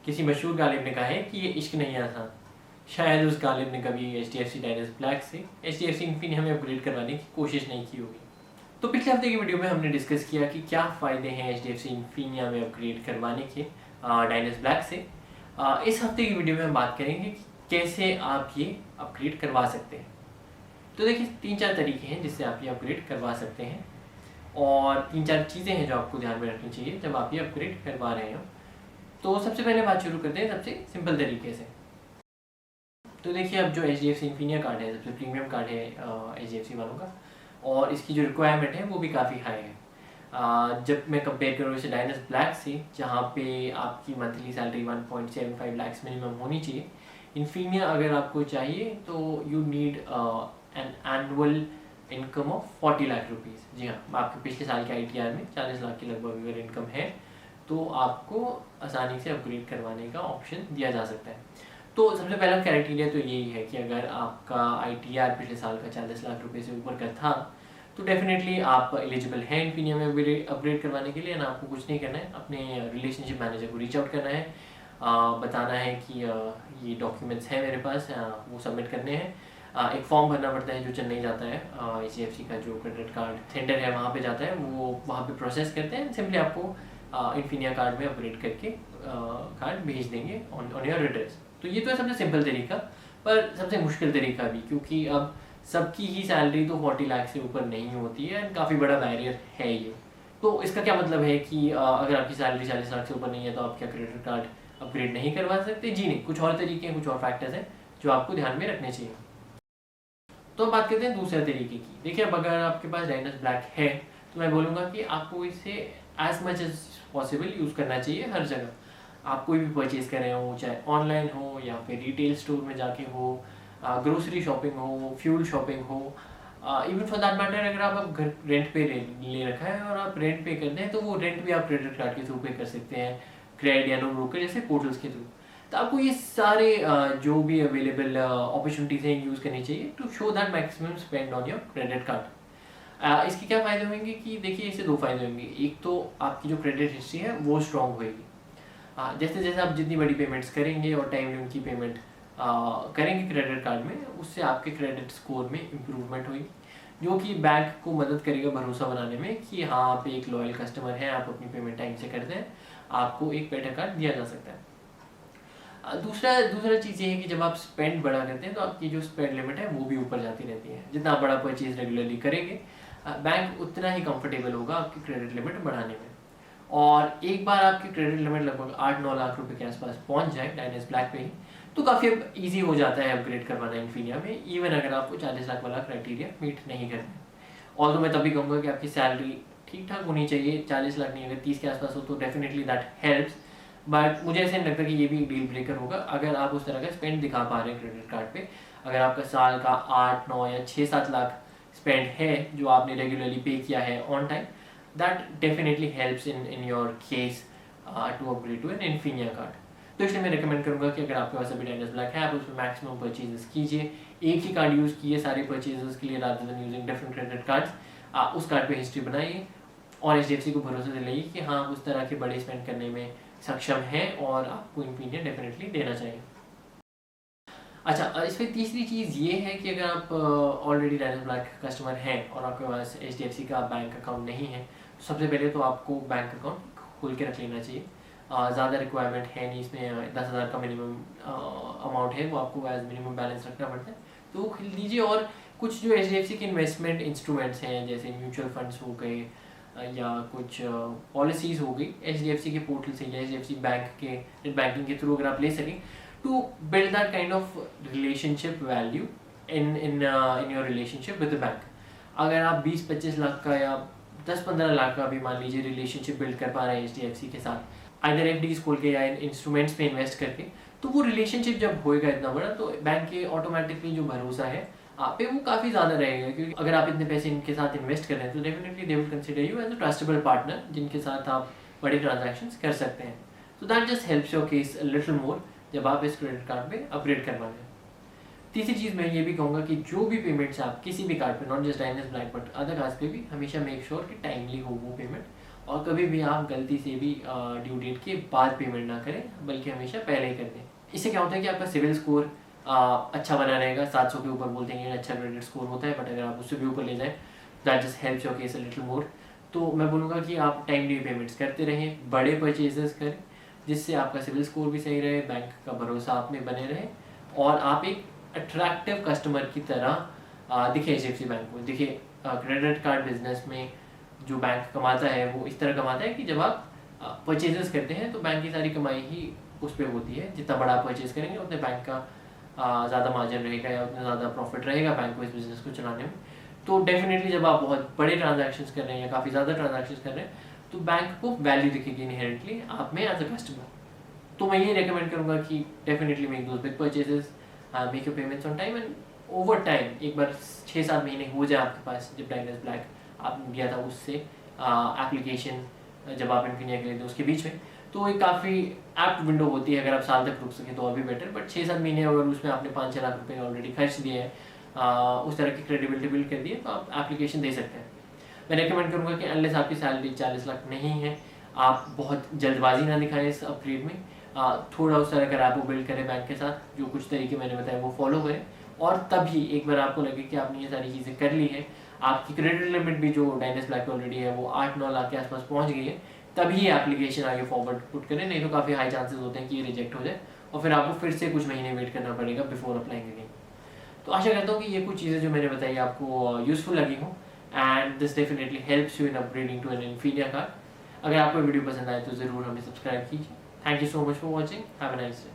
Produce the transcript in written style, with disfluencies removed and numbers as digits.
किसी मशहूर गालिब ने कहा है कि ये इश्क नहीं आसान। शायद उस गालिब ने कभी HDFC डायनेस्ट ब्लैक से HDFC इन्फिनिया में अपग्रेड करवाने की कोशिश नहीं की होगी। तो पिछले हफ्ते की वीडियो में हमने डिस्कस किया कि क्या फ़ायदे हैं HDFC इन्फिनिया में अपग्रेड करवाने के डायनेस्ट ब्लैक से। इस हफ्ते की वीडियो में हम बात करेंगे कि कैसे आप ये अपग्रेड करवा सकते हैं। तो देखिए 3-4 तरीके हैं जिससे आप ये अपग्रेड करवा सकते हैं और 3-4 चीज़ें हैं जो आपको ध्यान में रखनी चाहिए जब आप ये अपग्रेड करवा रहे हो। तो सबसे पहले बात शुरू करते हैं सबसे सिंपल तरीके से। तो देखिए अब जो HDFC इन्फिनिया कार्ड है सबसे प्रीमियम कार्ड है HDFC वालों का, और इसकी जो रिक्वायरमेंट है वो भी काफ़ी हाई है। जब मैं कंपेयर करूँ इसे डायनेस्ट ब्लैक से, जहाँ पे आपकी मंथली सैलरी 1.75 लाख मिनिमम होनी चाहिए, इन्फिनिया अगर आपको चाहिए तो you need an annual income of 40 lakh rupees. जी हाँ, आपके पिछले साल के ITR में 40 लाख के लगभग अगर इनकम है तो आपको आसानी से अपग्रेड करवाने का ऑप्शन दिया जा सकता है। तो सबसे पहला क्राइटेरिया तो यही है कि अगर आपका ITR पिछले साल का 40 लाख रुपए से ऊपर का था तो डेफिनेटली आप एलिजिबल हैं इन्फिनिया में अपग्रेड करवाने के लिए। ना आपको कुछ नहीं करना है, अपने रिलेशनशिप मैनेजर को रीच आउट करना है, बताना है कि ये डॉक्यूमेंट्स हैं मेरे पास, वो सबमिट करने हैं। एक फॉर्म भरना पड़ता है जो चेन्नई जाता है, HDFC का जो क्रेडिट कार्ड सेंटर है वहाँ पे जाता है, वो वहाँ पे प्रोसेस करते हैं। सिंपली आपको इन्फिनिया कार्ड में अपग्रेड करके कार्ड भेज देंगे ऑन योर एड्रेस। तो ये तो है सबसे सिंपल तरीका, पर सबसे मुश्किल तरीका भी, क्योंकि अब सबकी ही सैलरी तो 40 लाख से ऊपर नहीं होती है एंड काफ़ी बड़ा बैरियर है ये। तो इसका क्या मतलब है कि अगर आपकी सैलरी 40 लाख से ऊपर नहीं है तो आप क्या क्रेडिट कार्ड अपग्रेड नहीं करवा सकते? जी नहीं, कुछ और तरीके हैं, कुछ और फैक्टर्स हैं जो आपको ध्यान में रखने चाहिए। तो हम बात करते हैं दूसरे तरीके की। देखिए अब अगर आपके पास डायनेस्ट ब्लैक है तो मैं बोलूँगा कि आपको इसे as much as possible use करना चाहिए हर जगह। आप कोई भी परचेज़ कर रहे हो, चाहे ऑनलाइन हो या फिर रिटेल स्टोर में जाके हो, ग्रोसरी शॉपिंग हो, फ्यूल शॉपिंग हो, इवन फॉर दैट मैटर अगर आप घर रेंट पे ले रखा है और आप रेंट पे करते हैं तो वो रेंट भी आप क्रेडिट कार्ड के थ्रू पे कर सकते हैं, क्रेडिट या नो ब्रोकर जैसे पोर्टल्स के थ्रू। तो आपको ये सारे जो भी अवेलेबल अपॉर्चुनिटीज़ हैं यूज़ करनी चाहिए to show that maximum spend on your credit card. इसके क्या फ़ायदे होंगे कि देखिए इससे 2 फायदे होंगे। एक तो आपकी जो क्रेडिट हिस्ट्री है वो स्ट्रॉन्ग होएगी। जैसे जैसे आप जितनी बड़ी पेमेंट्स करेंगे और टाइमली उनकी पेमेंट करेंगे क्रेडिट कार्ड में, उससे आपके क्रेडिट स्कोर में इम्प्रूवमेंट होगी, जो कि बैंक को मदद करेगा भरोसा बनाने में कि हाँ आप एक लॉयल कस्टमर हैं, आप अपनी पेमेंट टाइम से करते हैं, आपको एक बेटर कार्ड दिया जा सकता है। दूसरा चीज़ ये है कि जब आप स्पेंड बड़ा करते हैं तो आपकी जो स्पेंड लिमिट है वो भी ऊपर जाती रहती है। जितना बड़ा परचेज रेगुलरली करेंगे बैंक उतना ही कंफर्टेबल होगा आपकी क्रेडिट लिमिट बढ़ाने में। और एक बार आपकी क्रेडिट लिमिट लगभग 8-9 लाख रुपए के आसपास पहुंच जाए डायनेस्ट ब्लैक पे ही, तो काफ़ी अब ईजी हो जाता है अपग्रेड करवाना इन्फिनिया में, इवन अगर आपको 40 लाख वाला क्राइटेरिया मीट नहीं करना है। और तो मैं तभी कहूँगा कि आपकी सैलरी ठीक ठाक होनी चाहिए, 40 लाख नहीं, अगर 30 के आसपास हो तो डेफिनेटली दैट हेल्प्स। बट मुझे ऐसे नहीं लगता कि ये भी डील ब्रेकर होगा अगर आप उस तरह का स्पेंड दिखा पा रहे हैं क्रेडिट कार्ड पे। अगर आपका साल का 8-9 या 6-7 लाख स्पेंड है जो आपने रेगुलरली पे किया है on time, that definitely helps in your case to upgrade to an Infinia card. तो इसलिए मैं रिकमेंड करूँगा कि अगर आपके पास अभी डायनेस्ट ब्लैक है आप उसमें मैक्सिमम परचेजेस कीजिए, एक ही कार्ड यूज़ कीजिए सारे परचेजेस के लिए rather than using different credit cards. उस कार्ड पे हिस्ट्री बनाइए और HDFC को भरोसा दिलाइए कि हाँ उस तरह के बड़े स्पेंड करने में सक्षम है और आपको इन्फिनिया डेफिनेटली देना चाहिए। अच्छा, इसमें तीसरी चीज़ ये है कि अगर आप ऑलरेडी डायनेस्ट ब्लैक कस्टमर हैं और आपके पास HDFC का बैंक अकाउंट नहीं है, तो सबसे पहले तो आपको बैंक अकाउंट खोल के रख लेना चाहिए। ज़्यादा रिक्वायरमेंट है नहीं इसमें, 10,000 का मिनिमम अमाउंट है वो आपको एज मिनिमम बैलेंस रखना पड़ता है, तो वो खोल लीजिए। और कुछ जो HDFC के इन्वेस्टमेंट इंस्ट्रूमेंट्स हैं जैसे म्यूचुअल फंड्स हो गए या कुछ पॉलिसीज़ हो गई HDFC के पोर्टल से या HDFC बैंक के नेट बैंकिंग के थ्रू अगर आप ले सकें, to build that kind of relationship value in your relationship with the bank. अगर आप 20-25 लाख का या 10-15 लाख का भी मान लीजिए रिलेशनशिप बिल्ड कर पा रहे हैं HDFC के साथ, आइदर FDs खोल के या इंस्ट्रूमेंट्स पे इन्वेस्ट करके, तो वो रिलेशनशिप जब होएगा इतना बड़ा तो बैंक के ऑटोमेटिकली जो भरोसा है आप पे वो काफ़ी ज़्यादा रहेगा, क्योंकि अगर आप इतने पैसे इनके साथ इन्वेस्ट कर रहे हैं तो definitely they will consider you as a trustable partner जिनके साथ आप बड़े ट्रांजैक्शंस कर सकते हैं। So that just helps your case little more जब आप इस क्रेडिट कार्ड पे अपग्रेड करवाना है। तीसरी चीज़ मैं ये भी कहूँगा कि जो भी पेमेंट्स आप किसी भी कार्ड पे, not just Diners black but other cards पे भी, हमेशा मेक श्योर कि टाइमली हो वो पेमेंट और कभी भी आप गलती से भी ड्यू डेट के बाद पेमेंट ना करें, बल्कि हमेशा पहले ही कर दें। इससे क्या होता है कि आपका सिविल स्कोर अच्छा बना रहेगा। 700 के ऊपर बोलते हैं अच्छा क्रेडिट स्कोर होता है, बट अगर आप उससे भी ऊपर ले जाएं that just helps your case a little more. तो मैं बोलूँगा कि आप टाइमली पेमेंट्स करते रहें, बड़े परचेजेस करें, जिससे आपका सिविल स्कोर भी सही रहे, बैंक का भरोसा आप में बने रहे और आप एक अट्रैक्टिव कस्टमर की तरह दिखे HDFC बैंक में। देखिए क्रेडिट कार्ड बिजनेस में जो बैंक कमाता है वो इस तरह कमाता है कि जब आप परचेजेस करते हैं तो बैंक की सारी कमाई ही उस पर होती है। जितना बड़ा आप परचेज करेंगे उतने बैंक का ज़्यादा मार्जिन रहेगा या उतना ज़्यादा प्रॉफिट रहेगा बैंक को इस बिज़नेस को चलाने में। तो डेफिनेटली जब आप बहुत बड़े ट्रांजैक्शंस कर रहे हैं या काफ़ी ज़्यादा ट्रांजैक्शंस कर रहे हैं तो बैंक को वैल्यू दिखेगी इनहेरेंटली आप में एज अ कस्टमर। तो मैं ये रेकमेंड करूँगा कि definitely make those big purchases, make your payments on time, and over time एक बार 6-7 महीने हो जाए आपके पास, जब डाइनेस ब्लैक आप गया था उससे एप्लीकेशन जब आप इन्फिनिया के लिए थे उसके बीच में, तो एक काफ़ी एप्ट विंडो होती है। अगर आप साल तक रुक सकें तो और भी बेटर, बट 6-7 महीने अगर उसमें आपने 5-6 लाख रुपये ऑलरेडी खर्च दिए हैं, उस तरह की क्रेडिबिलिटी बिल्ड कर दी है, तो आप एप्लीकेशन दे सकते हैं। मैं रेकमेंड करूँगा कि अनलेस आपकी सैलरी 40 लाख नहीं है, आप बहुत जल्दबाजी ना दिखाएं इस अपग्रेड में। थोड़ा उस तरह का रैपो बिल्ड करें बैंक के साथ, जो कुछ तरीके मैंने बताए वो फॉलो करें, और तभी एक बार आपको लगे कि आपने ये सारी चीज़ें कर ली है, आपकी क्रेडिट लिमिट भी जो डाइनेस ब्लैक ऑलरेडी है वो 8-9 लाख के आसपास पहुँच गई है, तभी एप्लीकेशन आगे फॉरवर्ड पुट करें। नहीं तो काफ़ी हाई चांसेस होते हैं कि ये रिजेक्ट हो जाए और फिर आपको फिर से कुछ महीने वेट करना पड़ेगा बिफोर अप्लाइंग अगेन। तो आशा करता हूँ कि ये कुछ चीज़ें जो मैंने बताई आपको यूज़फुल लगी हों, and this definitely helps you in upgrading to an Infinia card. अगर आपको वीडियो पसंद आए तो ज़रूर हमें सब्सक्राइब कीजिए। Thank you so much for watching, have a nice day.